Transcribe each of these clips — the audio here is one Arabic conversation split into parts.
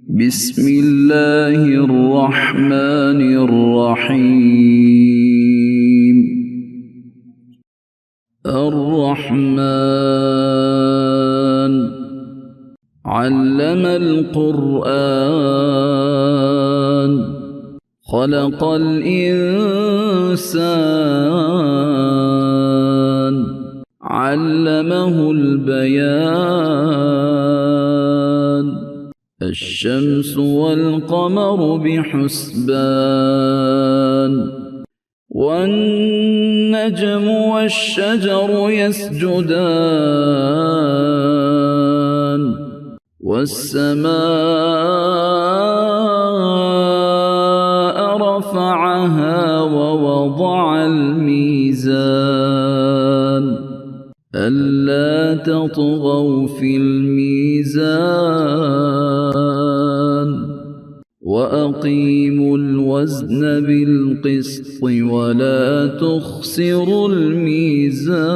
بسم الله الرحمن الرحيم. الرحمن علم القرآن خلق الإنسان علمه البيان. الشمس والقمر بحسبان والنجم والشجر يسجدان والسماء رفعها ووضع الميزان ألا تطغوا في الميزان وأقيموا الوزن بالقسط ولا تخسروا الميزان.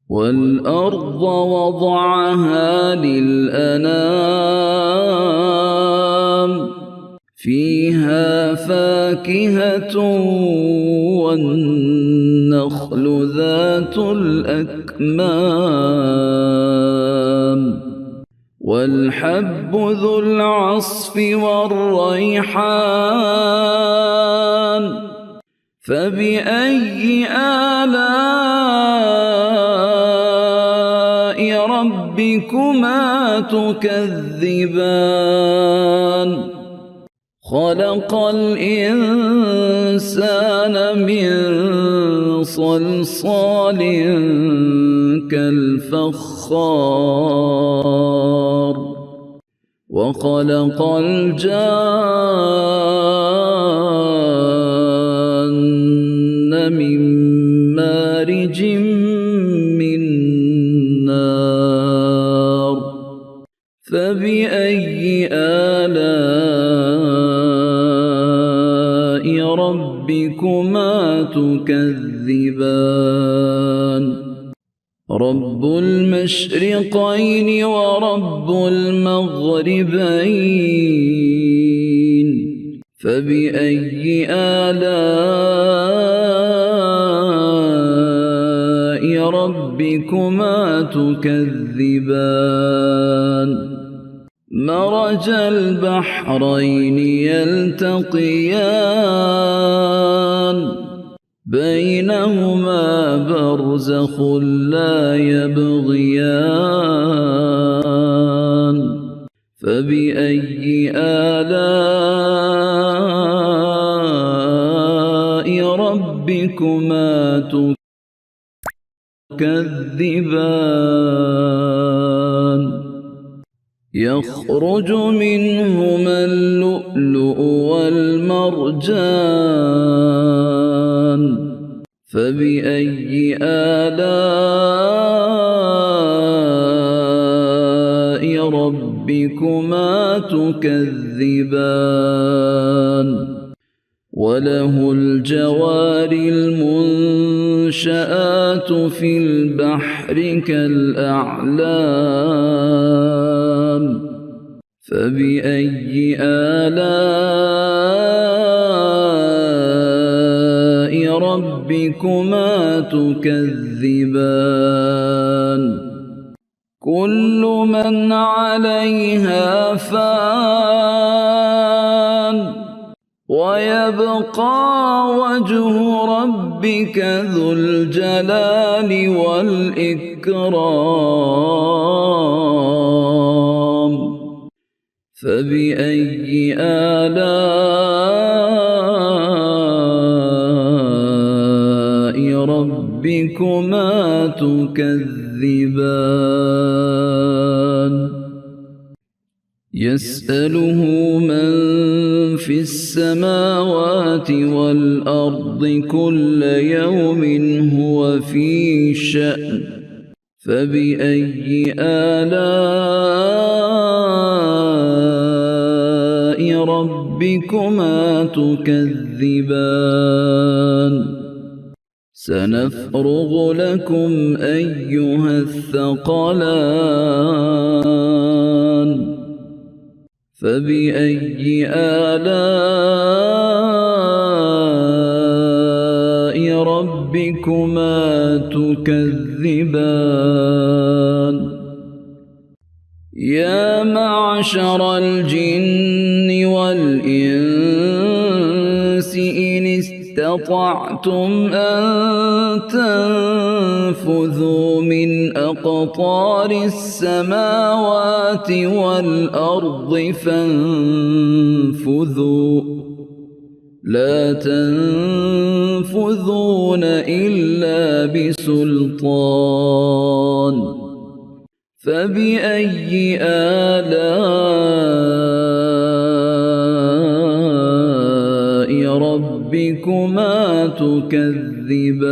والأرض وضعها للأنام فيها فاكهة والنخل ذات الأكمام والحب ذو العصف والريحان فبأي آلاء ربكما تكذبان. خلق الإنسان من صلصال كالفخار وخلق الجان من مارج من نار فبأي آلاء ربكما تكذبان. رب المشرقين ورب المغربين فبأي آلاء ربكما تكذبان. مرج البحرين يلتقيان بينهما برزخ لا يبغيان فبأي آلاء ربكما تكذبان. يخرج منهما اللؤلؤ والمرجان فبأي آلاء ربكما تكذبان. وله الجوار المنشآت في البحر كالأعلام فبأي آلاء ربكما تكذبان. كل من عليها فان ويبقى وجه ربك ذو الجلال والإكرام فبأي آلاء ربكما تكذبان. يسأله من في السماوات والأرض كل يوم هو في شأن فبأي آلاء ربكما تكذبان. سنفرغ لكم أيها الثقلان فبأي آلاء ربكما تكذبان يا معشر الجن والإنس إن استطعتم أن تنفذوا من أقطار السماوات والأرض فانفذوا لا تنفذون إلا بسلطان فبأي آلاء ربكما تكذبان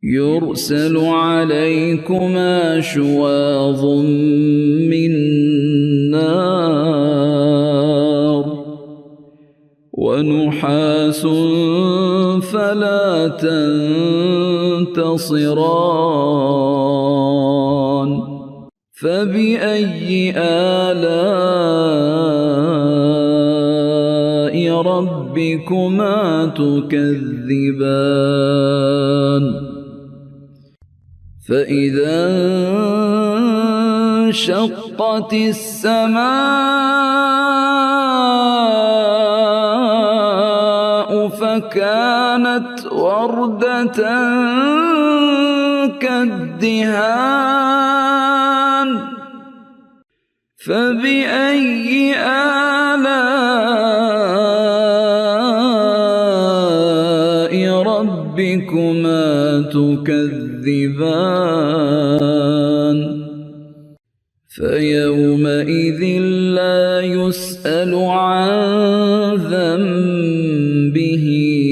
يرسل عليكما شواظ من نار ونحاس فلا تنتصران فبأي آلاء ربكما تكذبان فإذا انشقت السماء فكانت وردة كالدهان فبأي آلاء ربكما تكذبان فيومئذ لا يسأل عن ذنبه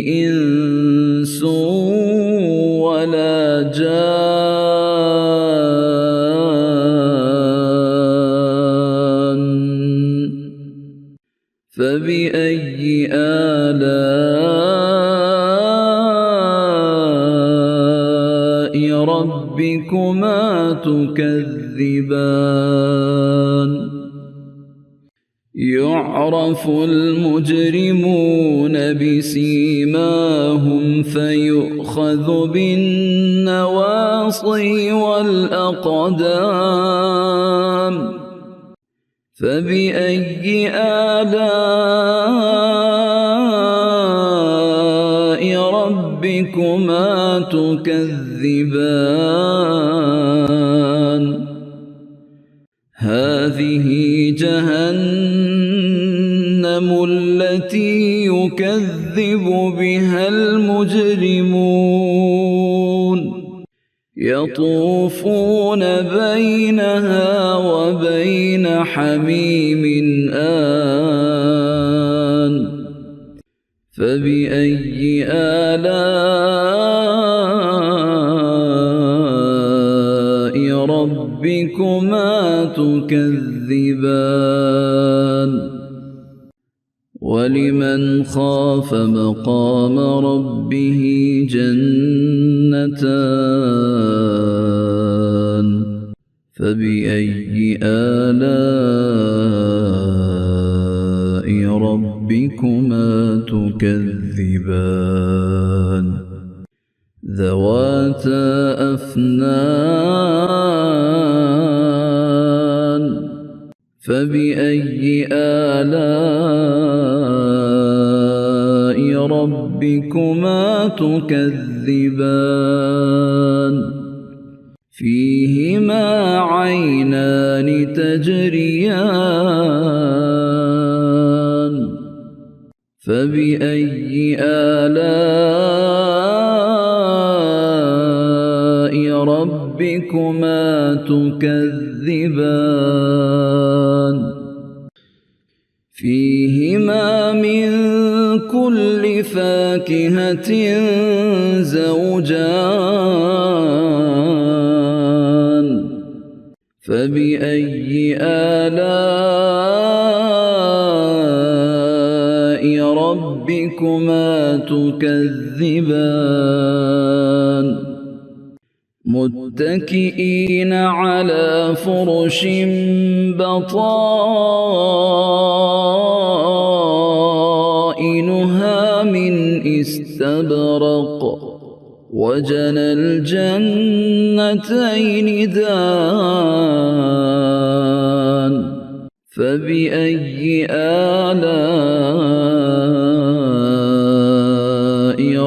إنس ولا جان فبأي آلاء ربكما تكذبان يعرف المجرمون بسيماهم فيؤخذ بالنواصي والأقدام فبأي آلاء ربكما تكذبان هذه جهنم التي يكذب بها المجرمون يطوفون بينها وبين حميم آن فبأي آلاء ربكما تكذبان ولمن خاف مقام ربه جنتان فبأي آلاء ربكما تكذبان ذواتا أفنان فبأي آلاء ربكما تكذبان فيهما عينان تجريان فبأي آلاء ربكما تكذبان فيهما من كل فاكهة زوجان فبأي آلاء ربكما تكذبان متكئين على فرش بطائنها من استبرق وجنى الجنتين دان فبأي آلاء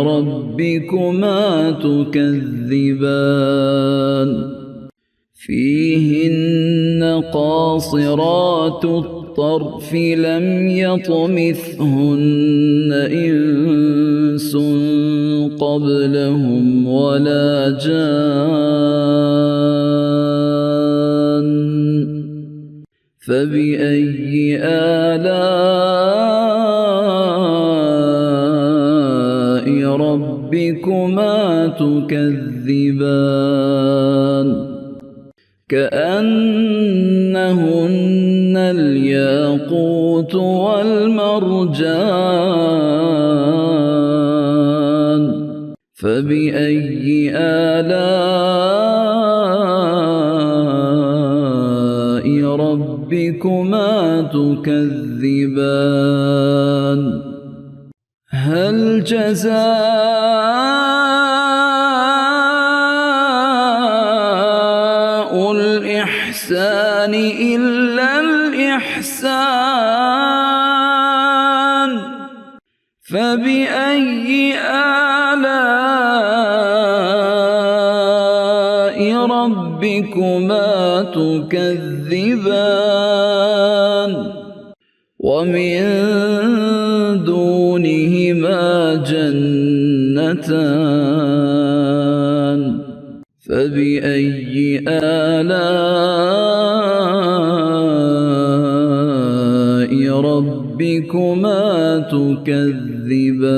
ربكما تكذبان فيهن قاصرات الطرف لم يطمثهن إنس قبلهم ولا جان فبأي آلاء ربكما تكذبان كأنهن الياقوت والمرجان فبأي آلاء ربكما تكذبان هل جزاء الإحسان إلا الإحسان فبأي آلاء ربكما تكذبان ومن دونهما جنتان فبأي آلاء ربكما تكذبان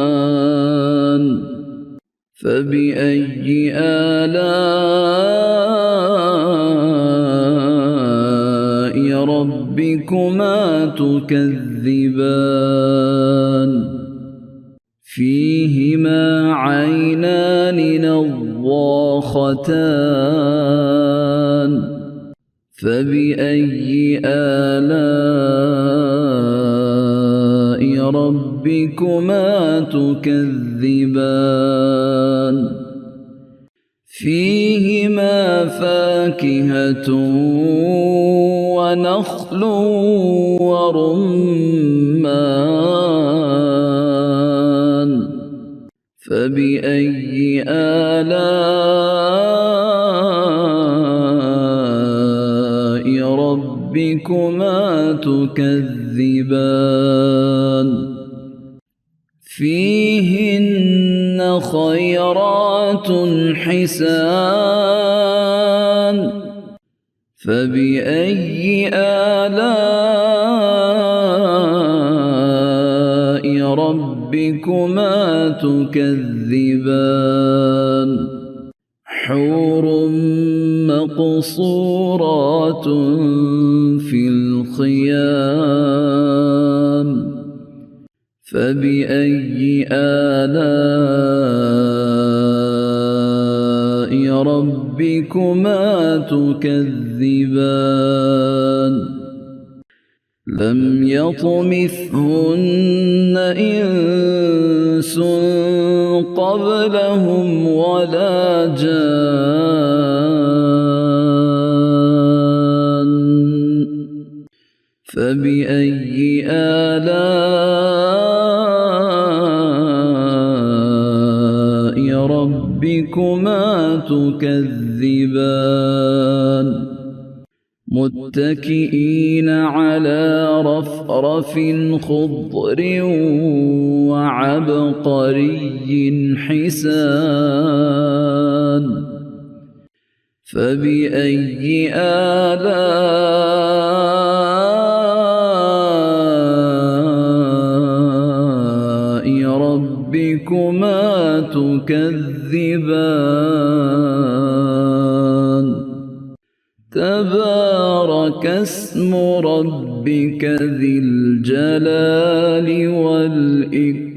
مدهامتان فبأي آلاء ربكما تكذبان فيهما عينان نضاختان فبأي آلاء ربكما تكذبان فيهما فاكهة ونخل ورمان فبأي آلاء ربكما تكذبان فيهن خيرات حسان فبأي آلاء ربكما تكذبان حور مقصورات في الخيام فبأي آلاء ربكما تكذبان لم يطمثهن إنس قبلهم ولا جان فبأي آلاء ربكما تكذبان متكئين على رفرف خضر وعبقري حسان فبأي آلاء ربكما تكذبان تبارك اسم ربك ذي الجلال والإكرام.